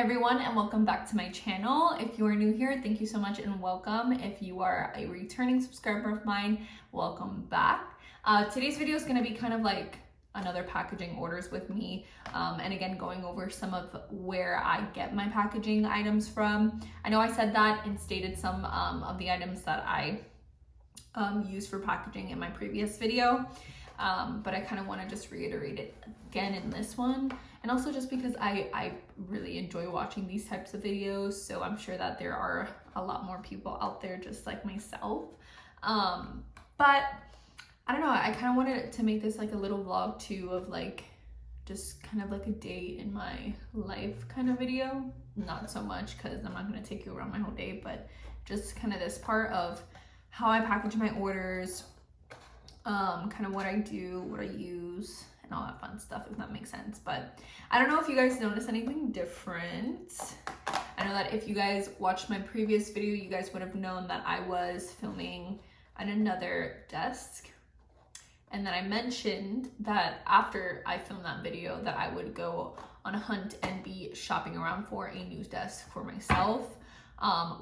everyone, and welcome back to my channel. If you are new here, thank you so much and welcome. If you are a returning subscriber of mine, welcome back. Today's video is going to be kind of like another packaging orders with me, and again going over some of where I get my packaging items from. I know I said that and stated some of the items that I use for packaging in my previous video, but I kind of want to just reiterate it again in this one. And also just because I really enjoy watching these types of videos, so I'm sure that there are a lot more people out there just like myself. But I don't know, I kind of wanted to make this like a little vlog too of like just kind of like a day in my life kind of video. Not so much because I'm not going to take you around my whole day, but just kind of this part of how I package my orders, kind of what I do, what I use, and all that fun stuff, if that makes sense. But I don't know if you guys notice anything different. I know that if you guys watched my previous video, you guys would have known that I was filming on another desk, and then I mentioned that after I filmed that video that I would go on a hunt and be shopping around for a new desk for myself,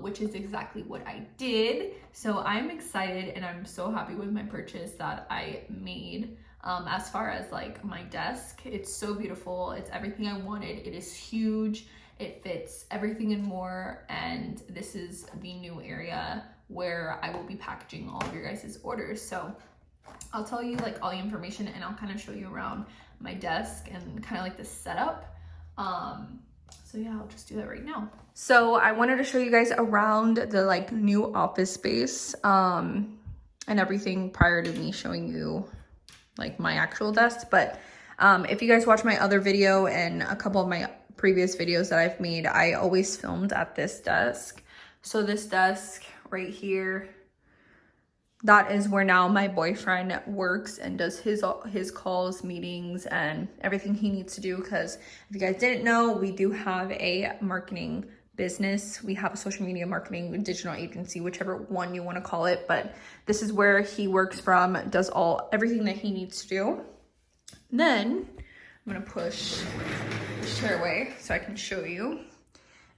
which is exactly what I did. So I'm excited and I'm so happy with my purchase that I made. As far as like my desk, it's so beautiful. It's everything I wanted. It is huge. It fits everything and more. And this is the new area where I will be packaging all of your guys' orders. So I'll tell you like all the information and I'll kind of show you around my desk and kind of like the setup. So yeah, I'll just do that right now. So I wanted to show you guys around the like new office space, and everything prior to me showing you like my actual desk. But if you guys watch my other video and a couple of my previous videos that I've made, I always filmed at this desk. So this desk right here, that is where now my boyfriend works and does his calls, meetings, and everything he needs to do. Because if you guys didn't know, we do have a marketing business. We have a social media marketing digital agency, whichever one you want to call it. But this is where he works from, does everything that he needs to do. Then I'm gonna push the chair away so I can show you.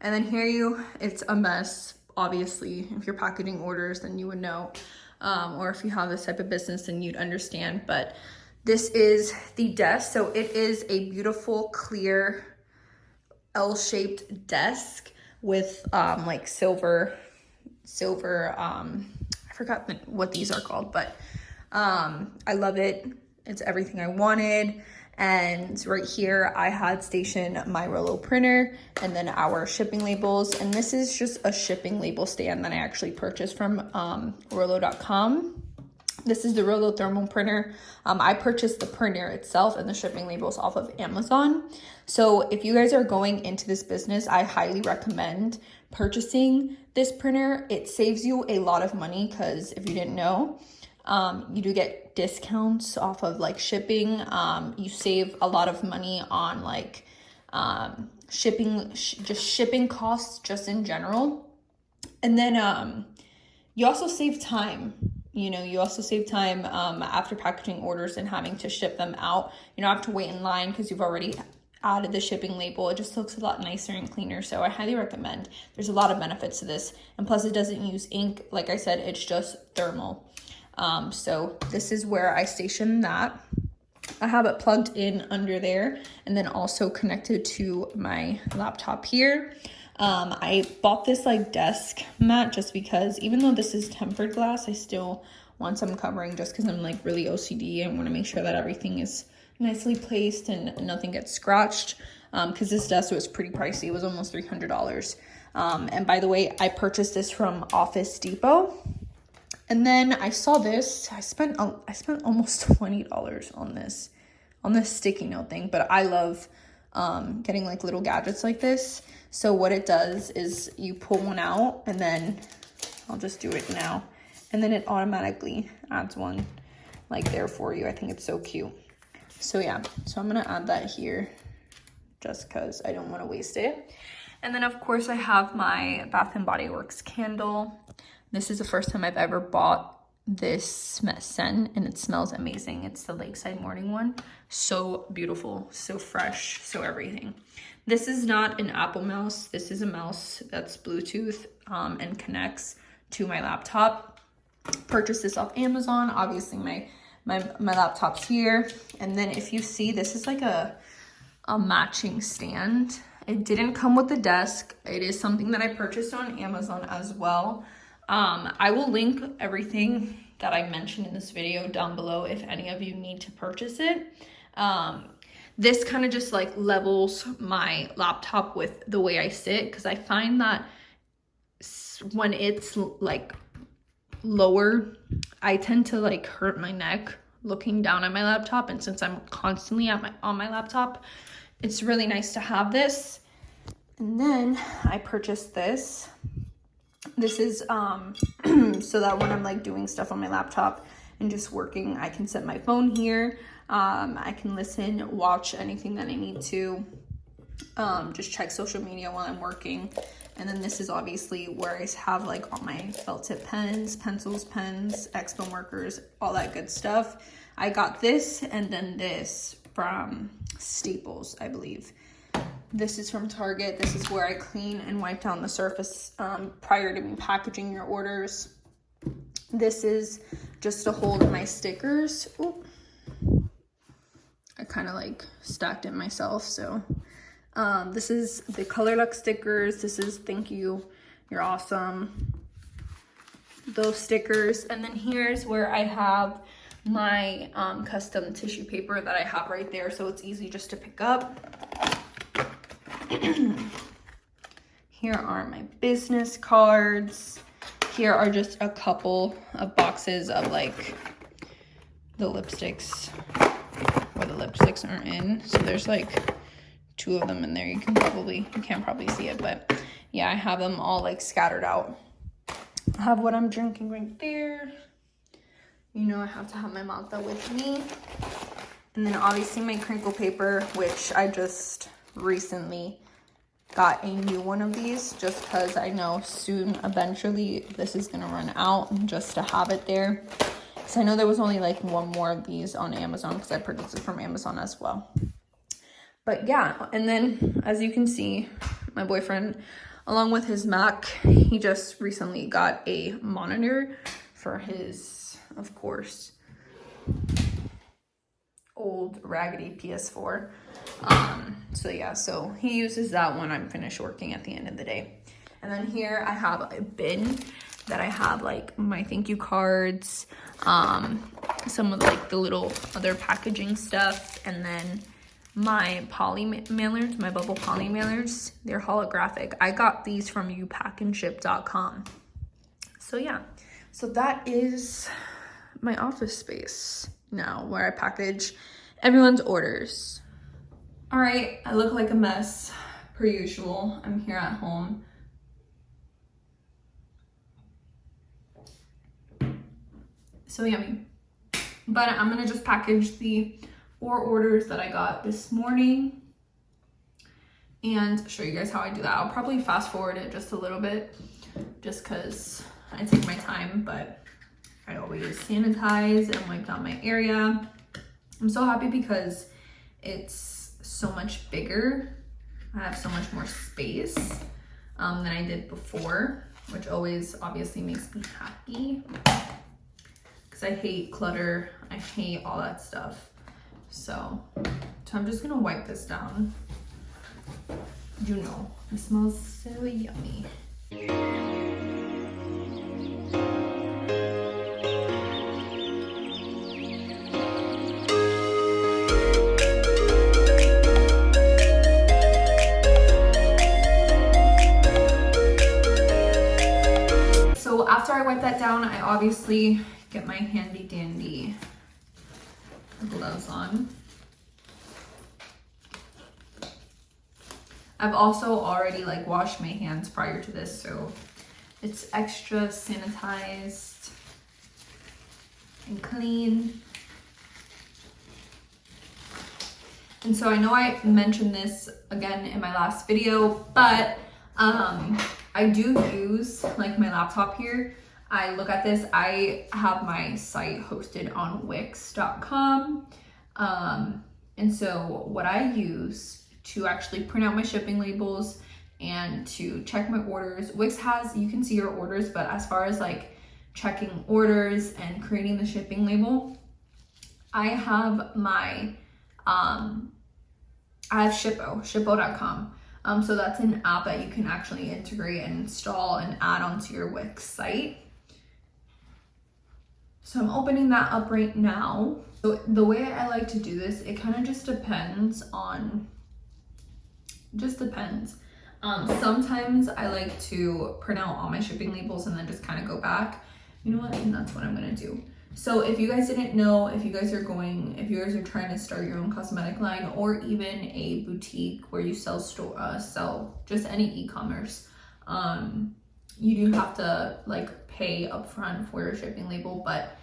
And then here it's a mess. Obviously, if you're packaging orders, then you would know. Or if you have this type of business, then you'd understand. But this is the desk. So it is a beautiful, clear, L-shaped desk with like silver, I forgot what these are called, but I love it. It's everything I wanted. And right here I had stationed my Rollo printer and then our shipping labels. And this is just a shipping label stand that I actually purchased from Rollo.com. This is the Rollo thermal printer. I purchased the printer itself and the shipping labels off of Amazon. So if you guys are going into this business, I highly recommend purchasing this printer. It saves you a lot of money because if you didn't know, you do get discounts off of like shipping. You save a lot of money on like shipping costs just in general. And then you also save time. You also save time after packaging orders and having to ship them out. You don't have to wait in line because you've already added the shipping label. It just looks a lot nicer and cleaner. So I highly recommend. There's a lot of benefits to this. And plus it doesn't use ink. Like I said, it's just thermal. So this is where I station that. I have it plugged in under there and then also connected to my laptop here. I bought this like desk mat just because even though this is tempered glass, I still want some covering just because I'm like really OCD and want to make sure that everything is nicely placed and nothing gets scratched. Because this desk was pretty pricey. It was almost $300. And by the way, I purchased this from Office Depot. And then I saw this. I spent almost $20 on this sticky note thing. But I love getting like little gadgets like this. So what it does is you pull one out and then I'll just do it now. And then it automatically adds one like there for you. I think it's so cute. So yeah, so I'm gonna add that here just because I don't want to waste it. And then of course I have my Bath and Body Works candle. This is the first time I've ever bought this scent and it smells amazing. It's the Lakeside Morning one. So beautiful, so fresh, so everything. This is not an Apple mouse. This is a mouse that's Bluetooth and connects to my laptop. Purchased this off Amazon. Obviously my laptop's here. And then if you see, this is like a matching stand. It didn't come with the desk. It is something that I purchased on Amazon as well. I will link everything that I mentioned in this video down below if any of you need to purchase it. This kind of just like levels my laptop with the way I sit, because I find that when it's like lower, I tend to like hurt my neck looking down at my laptop. And since I'm constantly on my laptop, it's really nice to have this. And then I purchased this. This is so that when I'm like doing stuff on my laptop and just working, I can set my phone here. I can listen, watch anything that I need to, just check social media while I'm working. And then this is obviously where I have like all my felt tip pens, pencils, pens, Expo markers, all that good stuff. I got this and then this from Staples, I believe. This is from Target. This is where I clean and wipe down the surface prior to me packaging your orders. This is just to hold my stickers. Ooh. I kind of like stacked it myself. So this is the Color Luck stickers. This is thank you, you're awesome. Those stickers. And then here's where I have my custom tissue paper that I have right there. So it's easy just to pick up. Here are my business cards. Here are just a couple of boxes of like the lipsticks where the lipsticks aren't in. So there's like 2 of them in there. You can't probably see it, but yeah, I have them all like scattered out. I have what I'm drinking right there. You know, I have to have my Malta with me. And then obviously my crinkle paper, which I just recently got a new one of these just because I know soon eventually this is gonna run out, just to have it there. So I know there was only like 1 more of these on Amazon because I purchased it from Amazon as well. But yeah, and then as you can see, my boyfriend, along with his Mac, he just recently got a monitor for his, of course, old raggedy PS4. So yeah, so he uses that when I'm finished working at the end of the day. And then here I have a bin that I have like my thank you cards, some of like the little other packaging stuff, and then my poly mailers, my bubble poly mailers. They're holographic. I got these from youpackandship.com. So yeah, so that is my office space now where I package everyone's orders. All right, I look like a mess per usual. I'm here at home. So yummy. But I'm gonna just package the 4 orders that I got this morning and show you guys how I do that. I'll probably fast forward it just a little bit just cause I take my time, but I always sanitize and wipe down my area. I'm so happy because it's so much bigger. I have so much more space than I did before, which always obviously makes me happy because I hate clutter. I hate all that stuff. So I'm just gonna wipe this down. You know, it smells so yummy. So after I wipe that down, I obviously get my handy dandy gloves on. I've also already like washed my hands prior to this, so it's extra sanitized and clean. And so I know I mentioned this again in my last video, but I do use like my laptop here. I look at this, I have my site hosted on Wix.com. And so what I use to actually print out my shipping labels and to check my orders. Wix has, you can see your orders, but as far as like checking orders and creating the shipping label, I have my, I have Shippo.com. So that's an app that you can actually integrate and install and add onto your Wix site. So I'm opening that up right now. So the way I like to do this, it kind of just depends on, sometimes I like to print out all my shipping labels and then just kind of go back. You know what? And that's what I'm gonna do. So if you guys didn't know, if you guys are trying to start your own cosmetic line, or even a boutique where you sell just any e-commerce, you do have to like pay upfront for your shipping label, but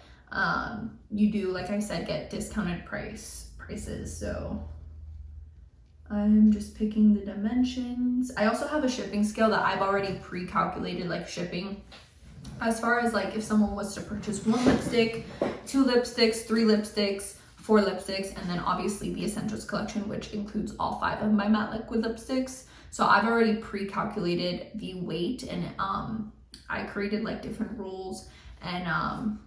you do, like I said, get discounted prices. So I'm just picking the dimensions. I also have a shipping scale that I've already pre-calculated, like shipping. As far as like if someone was to purchase 1 lipstick, 2 lipsticks, 3 lipsticks, 4 lipsticks, and then obviously the Essentials collection, which includes all 5 of my matte liquid lipsticks. So I've already pre-calculated the weight, and I created like different rules and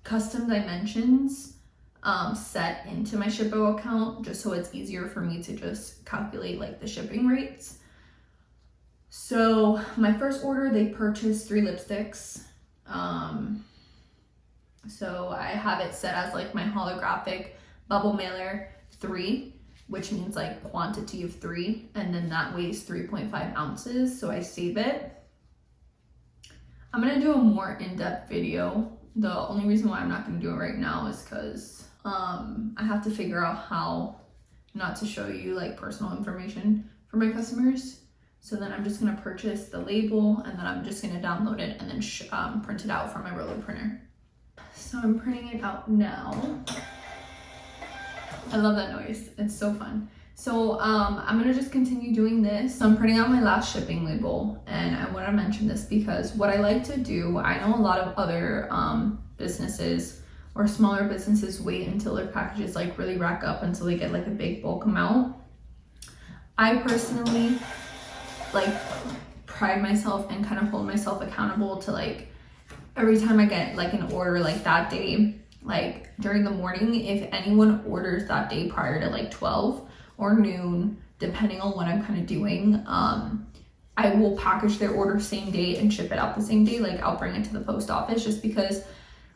custom dimensions set into my Shippo account, just so it's easier for me to just calculate like the shipping rates. So my first order, they purchased 3 lipsticks. So I have it set as like my holographic bubble mailer 3, which means like quantity of 3, and then that weighs 3.5 ounces. So I save it. I'm gonna do a more in-depth video. The only reason why I'm not gonna do it right now is because I have to figure out how not to show you like personal information for my customers. So then I'm just gonna purchase the label, and then I'm just gonna download it and then print it out from my roller printer. So I'm printing it out now. I love that noise, it's so fun. So I'm gonna just continue doing this. So I'm printing out my last shipping label, and I wanna mention this because what I like to do, I know a lot of other businesses or smaller businesses wait until their packages like really rack up until they get like a big bulk amount. I personally like pride myself and kind of hold myself accountable to like every time I get like an order like that day, like during the morning, if anyone orders that day prior to like 12 or noon, depending on what I'm kind of doing, I will package their order same day and ship it out the same day. Like I'll bring it to the post office, just because,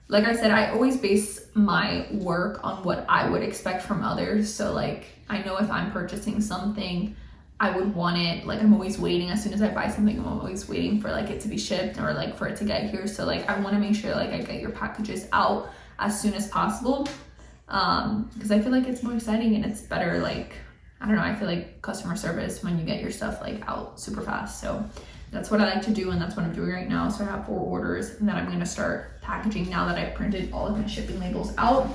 like I said, I always base my work on what I would expect from others. So like I know if I'm purchasing something, I would want it, like I'm always waiting, as soon as I buy something, I'm always waiting for like it to be shipped or like for it to get here. So like I want to make sure like I get your packages out as soon as possible, because I feel like it's more exciting and it's better. Like, I don't know, I feel like customer service when you get your stuff like out super fast. So that's what I like to do, and that's what I'm doing right now. So I have 4 orders, and then I'm gonna start packaging now that I've printed all of my shipping labels out.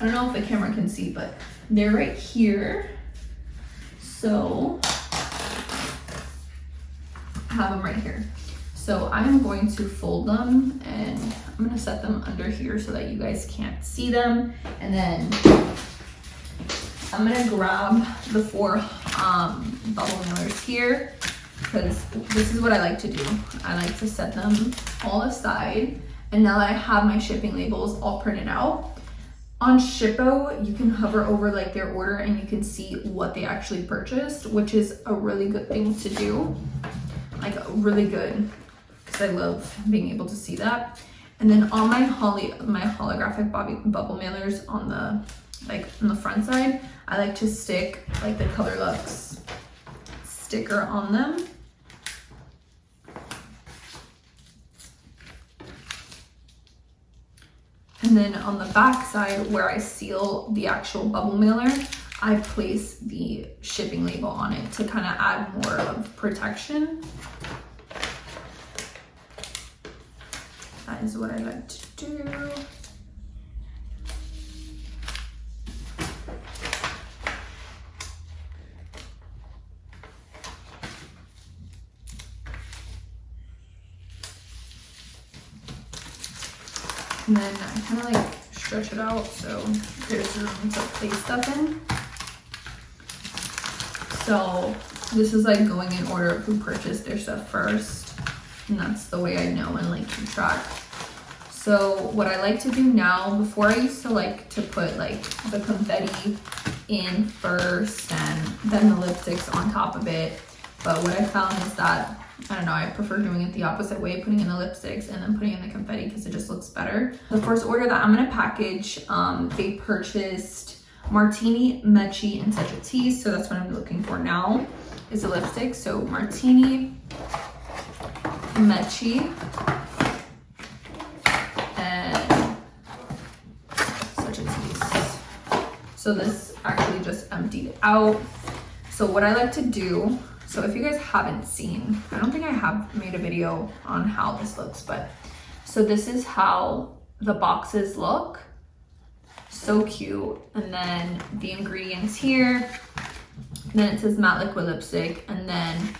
I don't know if the camera can see, but they're right here. So I have them right here. So I'm going to fold them, and I'm gonna set them under here so that you guys can't see them. And then I'm gonna grab the 4 bubble mailers here, because this is what I like to do. I like to set them all aside. And now that I have my shipping labels all printed out, on Shippo, you can hover over like their order and you can see what they actually purchased, which is a really good thing to do. Like really good, because I love being able to see that. And then on my holographic bubble mailers on the front side, I like to stick like the Color Lux sticker on them. And then on the back side, where I seal the actual bubble mailer, I place the shipping label on it to kind of add more of protection. That is what I like to do. And then I kind of like stretch it out so there's room to place stuff in. So this is like going in order of who purchased their stuff first. And that's the way I know and like keep track. So what I like to do now, before I used to like to put like the confetti in first and then the lipsticks on top of it. But what I found is that, I don't know, I prefer doing it the opposite way, putting in the lipsticks and then putting in the confetti because it just looks better. The first order that I'm gonna package, they purchased Martini, Mecci, and Such a Tease. So that's what I'm looking for now is a lipstick. So Martini, Mecci, and Such a Tease. So this actually just emptied out. So what I like to do, so if you guys haven't seen, I don't think I have made a video on how this looks, but so this is how the boxes look. So cute. And then the ingredients here, and then it says matte liquid lipstick, and then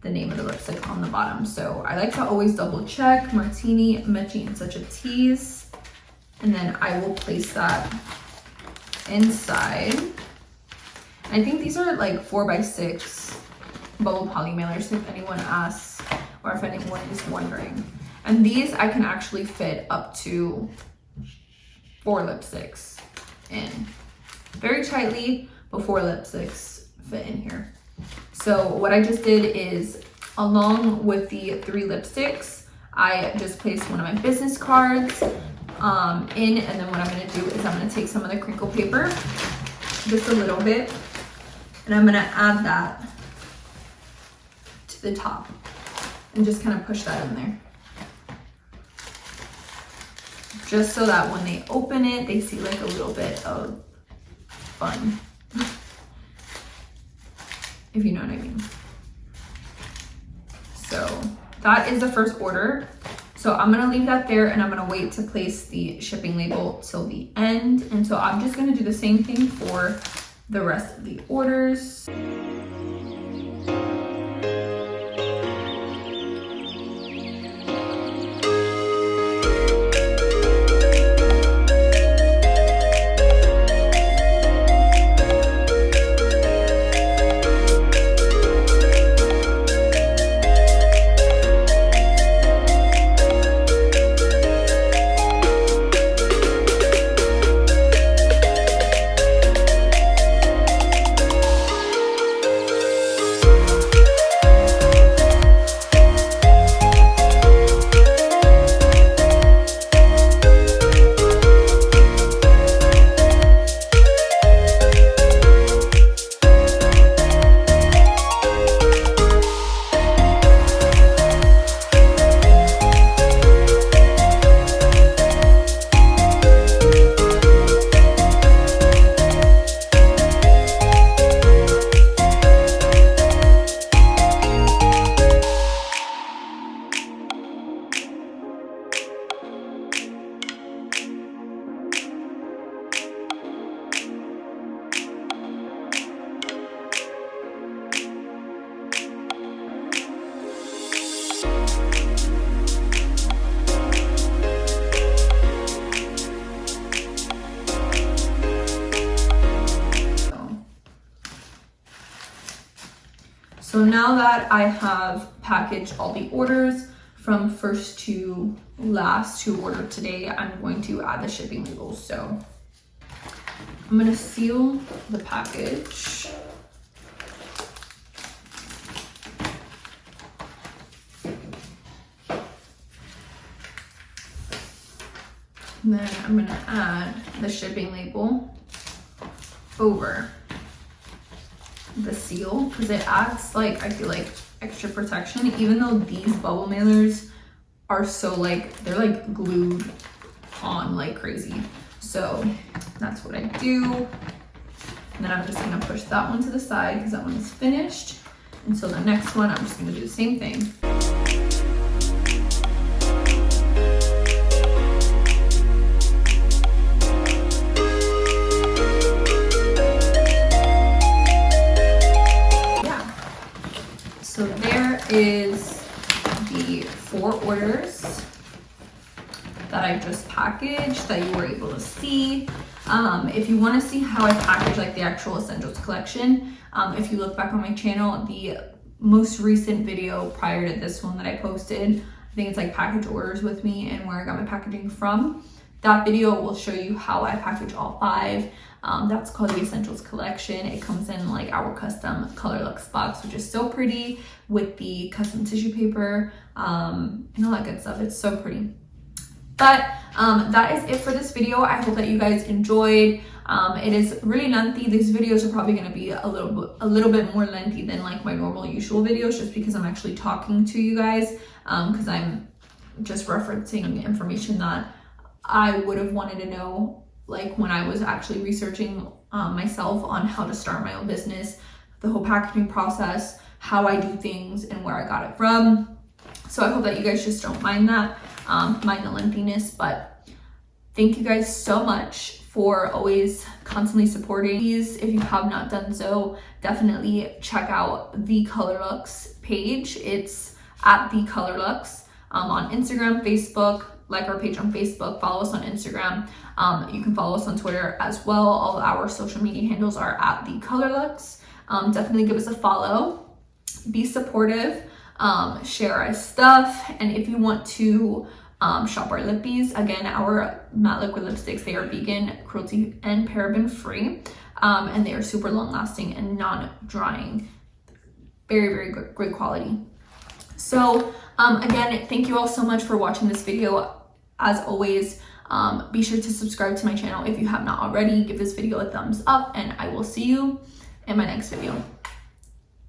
the name of the lipstick on the bottom. So I like to always double check Martini, Mecci, and Such a Tease, and then I will place that inside. I think these are like 4x6 bubble poly mailers if anyone asks or if anyone is wondering. And these I can actually fit up to 4 lipsticks in very tightly, but 4 lipsticks fit in here. So what I just did is, along with the 3 lipsticks, I just placed one of my business cards in, and then what I'm gonna do is I'm gonna take some of the crinkle paper, just a little bit, and I'm gonna add that to the top and just kind of push that in there. Just so that when they open it, they see like a little bit of fun, if you know what I mean. So that is the first order. So I'm gonna leave that there and I'm gonna wait to place the shipping label till the end. And so I'm just gonna do the same thing for the rest of the orders. So now that I have packaged all the orders from first to last to order today, I'm going to add the shipping labels. So I'm gonna seal the package. And then I'm gonna add the shipping label over the seal because it adds, like, I feel like extra protection, even though these bubble mailers are so, like, they're like glued on like crazy. So that's what I do. And then I'm just gonna push that one to the side because that one is finished. And so the next one, I'm just gonna do the same thing. So there is the 4 orders that I just packaged that you were able to see. If you want to see how I package like the actual essentials collection, if you look back on my channel, the most recent video prior to this one that I posted, I think it's like package orders with me and where I got my packaging from. That video will show you how I package all 5. That's called the Essentials Collection. It comes in like our custom Colorlux box, which is so pretty with the custom tissue paper and all that good stuff. It's so pretty. But that is it for this video. I hope that you guys enjoyed. It is really lengthy. These videos are probably going to be a little bit more lengthy than like my normal usual videos, just because I'm actually talking to you guys, because I'm just referencing information that I would have wanted to know like when I was actually researching myself on how to start my own business, the whole packaging process, how I do things, and where I got it from. So I hope that you guys just don't mind that, mind the lengthiness. But thank you guys so much for always constantly supporting these. If you have not done so, definitely check out the Colorlux page. It's at the Colorlux on Instagram, Facebook. Like our page on Facebook, follow us on Instagram. You can follow us on Twitter as well. All our social media handles are at the Colorlux. Definitely give us a follow. Be supportive. Share our stuff. And if you want to shop our lippies, again, our matte liquid lipsticks, they are vegan, cruelty and paraben free. And they are super long lasting and non-drying. Very, very good, great quality. So again, thank you all so much for watching this video. As always, be sure to subscribe to my channel if you have not already. Give this video a thumbs up, and I will see you in my next video.